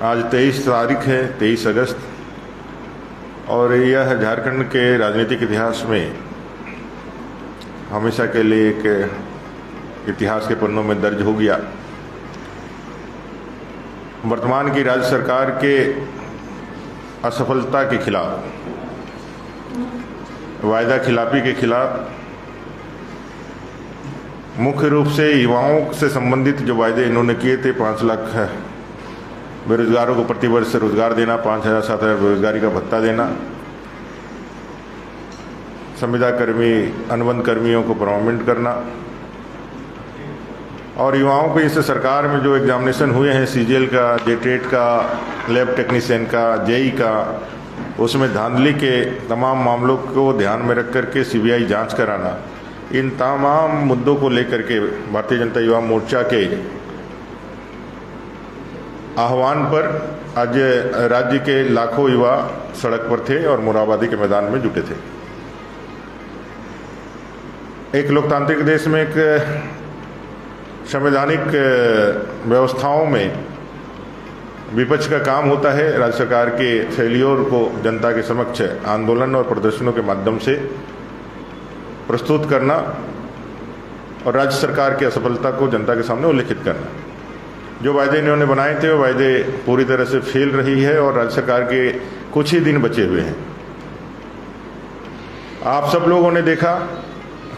आज 23 तारीख है, 23 अगस्त, और यह झारखंड के राजनीतिक इतिहास में हमेशा के लिए एक इतिहास के पन्नों में दर्ज हो गया। वर्तमान की राज्य सरकार के असफलता के खिलाफ, वायदा खिलाफी के खिलाफ, मुख्य रूप से युवाओं से संबंधित जो वायदे इन्होंने किए थे, 5 लाख बेरोजगारों को प्रतिवर्ष रोजगार देना, 5,000-7,000 बेरोजगारी का भत्ता देना, संविदा कर्मी, अनुबंध कर्मियों को परमानेंट करना, और युवाओं को इस सरकार में जो एग्जामिनेशन हुए हैं CGL का, JTET का, लैब टेक्नीशियन का, JEE का, उसमें धांधली के तमाम मामलों को ध्यान में रख करके CBI जांच कराना, इन तमाम मुद्दों को लेकर के भारतीय जनता युवा मोर्चा के आह्वान पर आज राज्य के लाखों युवा सड़क पर थे और मोरहाबादी के मैदान में जुटे थे। एक लोकतांत्रिक देश में, एक संवैधानिक व्यवस्थाओं में विपक्ष का काम होता है राज्य सरकार के फेलियर को जनता के समक्ष आंदोलन और प्रदर्शनों के माध्यम से प्रस्तुत करना और राज्य सरकार की असफलता को जनता के सामने उल्लेखित करना। जो वायदे इन्होंने बनाए थे वो वायदे पूरी तरह से फेल रही है और राज्य सरकार के कुछ ही दिन बचे हुए हैं। आप सब लोगों ने देखा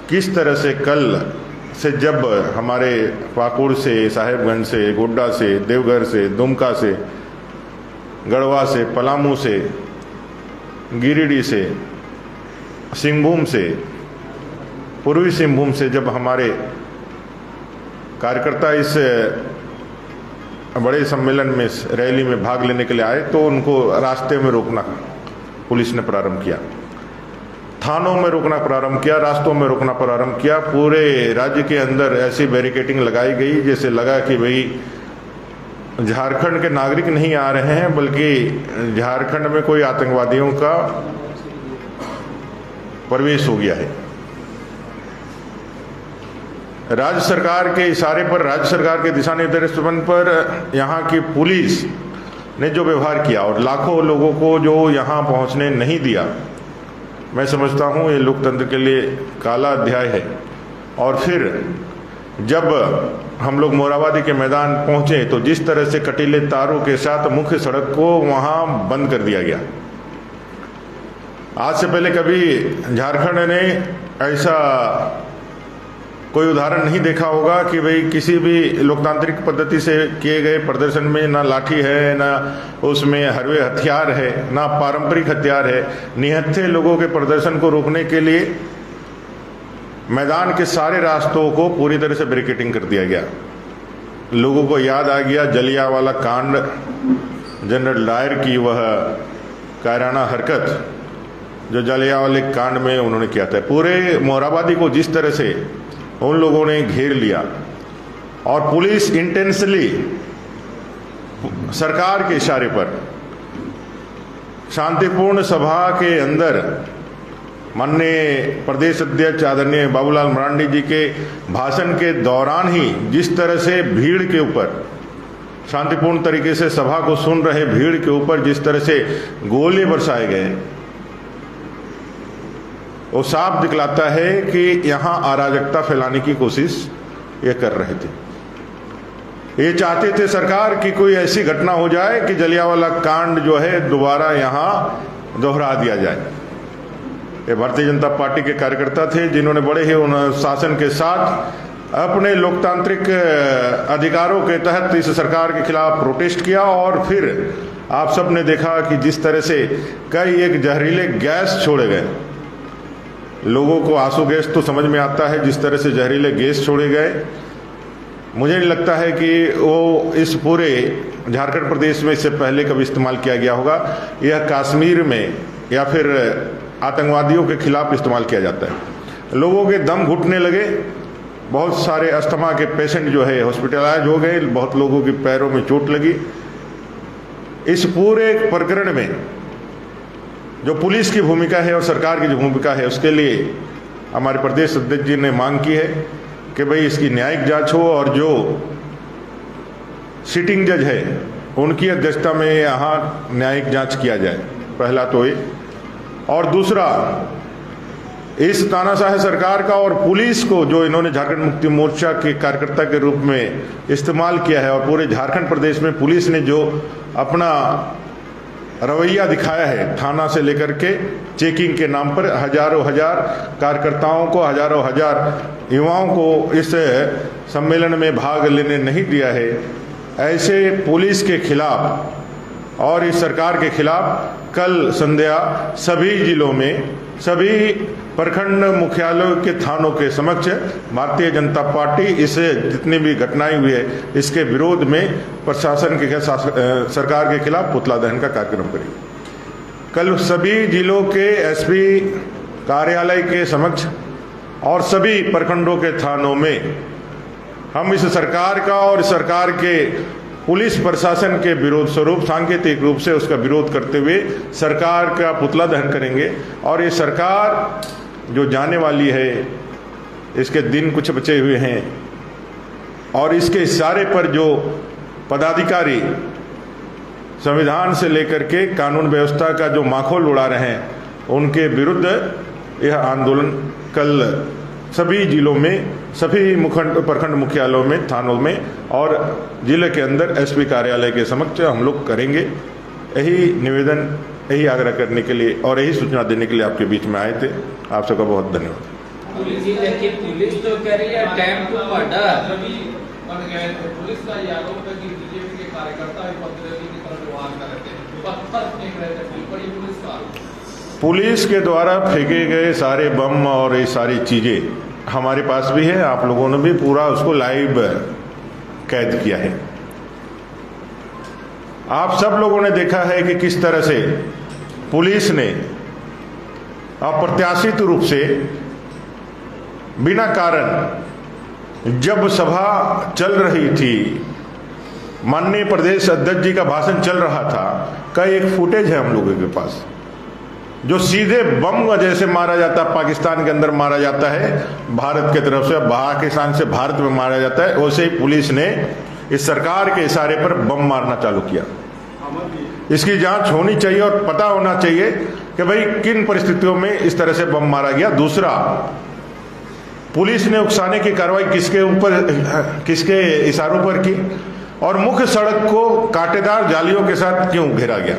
किस तरह से कल से, जब हमारे पाकुड़ से, साहेबगंज से, गोड्डा से, देवघर से, दुमका से, गढ़वा से, पलामू से, गिरिडीह से, सिंहभूम से, पूर्वी सिंहभूम से जब हमारे कार्यकर्ता इस बड़े सम्मेलन में, रैली में भाग लेने के लिए आए, तो उनको रास्ते में रोकना पुलिस ने प्रारंभ किया, थानों में रोकना प्रारंभ किया, रास्तों में रोकना प्रारंभ किया। पूरे राज्य के अंदर ऐसी बैरिकेडिंग लगाई गई जैसे लगा कि भाई झारखंड के नागरिक नहीं आ रहे हैं, बल्कि झारखंड में कोई आतंकवादियों का प्रवेश हो गया है। राज्य सरकार के इशारे पर, राज्य सरकार के दिशा निर्देशन पर यहाँ की पुलिस ने जो व्यवहार किया और लाखों लोगों को जो यहाँ पहुँचने नहीं दिया, मैं समझता हूँ ये लोकतंत्र के लिए काला अध्याय है। और फिर जब हम लोग मोरहाबादी के मैदान पहुँचे तो जिस तरह से कटीले तारों के साथ मुख्य सड़क को वहाँ बंद कर दिया गया। आज से पहले कभी झारखंड ने ऐसा कोई उदाहरण नहीं देखा होगा कि भाई किसी भी लोकतांत्रिक पद्धति से किए गए प्रदर्शन में ना लाठी है, ना उसमें हरवे हथियार है, ना पारंपरिक हथियार है। निहत्थे लोगों के प्रदर्शन को रोकने के लिए मैदान के सारे रास्तों को पूरी तरह से बैरिकेडिंग कर दिया गया। लोगों को याद आ गया जलियांवाला कांड, जनरल डायर की वह कायराना हरकत जो जलियांवाले कांड में उन्होंने किया था। पूरे मोरहाबादी को जिस तरह से उन लोगों ने घेर लिया और पुलिस इंटेंसली सरकार के इशारे पर शांतिपूर्ण सभा के अंदर माननीय प्रदेश अध्यक्ष आदरणीय बाबूलाल मरांडी जी के भाषण के दौरान ही जिस तरह से भीड़ के ऊपर, शांतिपूर्ण तरीके से सभा को सुन रहे भीड़ के ऊपर जिस तरह से गोले बरसाए गए, वो साफ दिखलाता है कि यहाँ अराजकता फैलाने की कोशिश ये कर रहे थे। ये चाहते थे सरकार की कोई ऐसी घटना हो जाए कि जलियांवाला कांड जो है दोबारा यहाँ दोहरा दिया जाए। ये भारतीय जनता पार्टी के कार्यकर्ता थे जिन्होंने बड़े ही शासन के साथ अपने लोकतांत्रिक अधिकारों के तहत इस सरकार के खिलाफ प्रोटेस्ट किया। और फिर आप सब ने देखा कि जिस तरह से कई एक जहरीले गैस छोड़े गए। लोगों को आंसू गैस तो समझ में आता है, जिस तरह से जहरीले गैस छोड़े गए, मुझे नहीं लगता है कि वो इस पूरे झारखंड प्रदेश में इससे पहले कभी इस्तेमाल किया गया होगा। यह कश्मीर में या फिर आतंकवादियों के खिलाफ इस्तेमाल किया जाता है। लोगों के दम घुटने लगे, बहुत सारे अस्थमा के पेशेंट जो है हॉस्पिटलाइज हो गए, बहुत लोगों के पैरों में चोट लगी। इस पूरे प्रकरण में जो पुलिस की भूमिका है और सरकार की जो भूमिका है, उसके लिए हमारे प्रदेश अध्यक्ष जी ने मांग की है कि भाई इसकी न्यायिक जांच हो और जो सिटिंग जज है उनकी अध्यक्षता में यहाँ न्यायिक जांच किया जाए, पहला तो ये। और दूसरा, इस तानाशाह सरकार का और पुलिस को जो इन्होंने झारखंड मुक्ति मोर्चा के कार्यकर्ता के रूप में इस्तेमाल किया है, और पूरे झारखंड प्रदेश में पुलिस ने जो अपना रवैया दिखाया है, थाना से लेकर के चेकिंग के नाम पर हजारों हजार कार्यकर्ताओं को, हजारों हजार युवाओं को इस सम्मेलन में भाग लेने नहीं दिया है, ऐसे पुलिस के खिलाफ और इस सरकार के खिलाफ कल संध्या सभी जिलों में, सभी प्रखंड मुख्यालयों के थानों के समक्ष भारतीय जनता पार्टी इस जितनी भी घटनाएं हुई है इसके विरोध में प्रशासन के सरकार के खिलाफ पुतला दहन का कार्यक्रम करेगी। कल सभी जिलों के एसपी कार्यालय के समक्ष और सभी प्रखंडों के थानों में हम इस सरकार का और सरकार के पुलिस प्रशासन के विरोध स्वरूप सांकेतिक रूप से उसका विरोध करते हुए सरकार का पुतला दहन करेंगे। और ये सरकार जो जाने वाली है, इसके दिन कुछ बचे हुए हैं, और इसके इशारे पर जो पदाधिकारी संविधान से लेकर के कानून व्यवस्था का जो माखौल उड़ा रहे हैं, उनके विरुद्ध यह आंदोलन कल सभी जिलों में, सभी प्रखंड मुख्यालयों में, थानों में और जिले के अंदर एसपी कार्यालय के समक्ष हम लोग करेंगे। यही निवेदन, यही आग्रह करने के लिए और यही सूचना देने के लिए आपके बीच में आए थे। आप सबका बहुत धन्यवाद। पुलिस तो कह रही है टाइम टू मर्डर। पुलिस का ये आरोप है कि बीजेपी के कार्यकर्ता की तरह व्यवहार कर रहे थे, पत्थर फेंक रहे थे, बड़ी पुलिस का। पुलिस के द्वारा फेंके गए सारे बम और ये सारी चीजें हमारे पास भी है, आप लोगों ने भी पूरा उसको लाइव कैद किया है। आप सब लोगों ने देखा है कि किस तरह से पुलिस ने अप्रत्याशित रूप से बिना कारण, जब सभा चल रही थी, माननीय प्रदेश अध्यक्ष जी का भाषण चल रहा था, का एक फुटेज है हम लोगों के पास, जो सीधे बम जैसे मारा जाता है, पाकिस्तान के अंदर मारा जाता है, भारत की तरफ से पाकिस्तान से भारत में मारा जाता है, वैसे ही पुलिस ने इस सरकार के इशारे पर बम मारना चालू किया। इसकी जांच होनी चाहिए और पता होना चाहिए कि भाई किन परिस्थितियों में इस तरह से बम मारा गया। दूसरा, पुलिस ने उकसाने की कार्रवाई किसके ऊपर, किसके इशारों पर की, और मुख्य सड़क को कांटेदार जालियों के साथ क्यों घेरा गया।